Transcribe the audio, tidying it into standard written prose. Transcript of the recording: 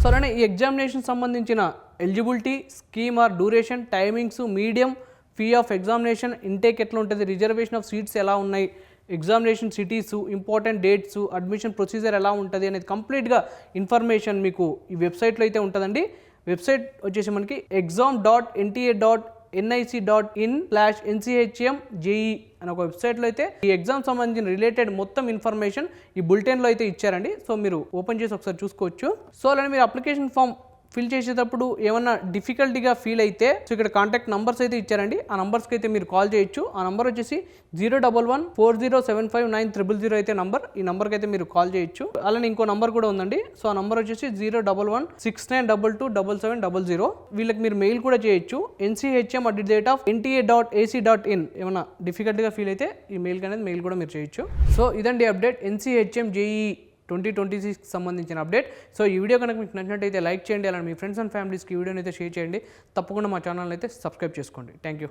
So అలానే ఈ examination సంబంధించిన eligibility, scheme or duration, timings, medium, fee of examination, intake ఎట్లా ఉంటుంది, రిజర్వేషన్ ఆఫ్ సీట్స్ ఎలా ఉన్నాయి, examination cities, important dates, admission procedure ఎలా ఉంటుంది అనేది కంప్లీట్గా ఇన్ఫర్మేషన్ మీకు ఈ వెబ్సైట్లో అయితే ఉంటుందండి. వెబ్సైట్ వచ్చేసి మనకి exam.nta.nic.in/nchmje అని ఒక వెబ్సైట్లో అయితే ఈ ఎగ్జామ్ సంబంధించిన రిలేటెడ్ మొత్తం ఇన్ఫర్మేషన్ ఈ బులెటిన్లో అయితే ఇచ్చారండి. సో మీరు ఓపెన్ చేసి ఒకసారి చూసుకోవచ్చు. సో అలానే మీరు అప్లికేషన్ ఫామ్ ఫిల్ చేసేటప్పుడు ఏమన్నా డిఫికల్టీగా ఫీల్ అయితే సో ఇక్కడ కాంటాక్ట్ నంబర్స్ అయితే ఇచ్చారండి. ఆ నంబర్స్కి అయితే మీరు కాల్ చేయొచ్చు. ఆ నంబర్ వచ్చేసి 01140759000 అయితే నంబర్. ఈ నంబర్కి అయితే మీరు కాల్ చేయొచ్చు. అలానే ఇంకో నంబర్ కూడా ఉందండి. సో ఆ నంబర్ వచ్చేసి 01169227700. వీళ్ళకి మీరు మెయిల్ కూడా చేయొచ్చు. nchm@nta.ac.in. ఏమన్నా డిఫికల్ట్గా ఫీల్ అయితే ఈ మెయిల్కి అనేది మెయిల్ కూడా మీరు చేయొచ్చు. సో ఇదండి అప్డేట్ NCHM JEE 2026 సంబంధించిన అప్డేట్. సో ఈ వీడియో కనుక మీకు నచ్చినట్టయితే లైక్ చేయండి. అలానే మీ ఫ్రెండ్స్ అండ్ ఫ్యామిలీస్కి ఈ వీడియోని అయితే షేర్ చేయండి. తప్పకుండా మా ఛానల్ అయితే సబ్స్క్రైబ్ చేసుకోండి. Thank you.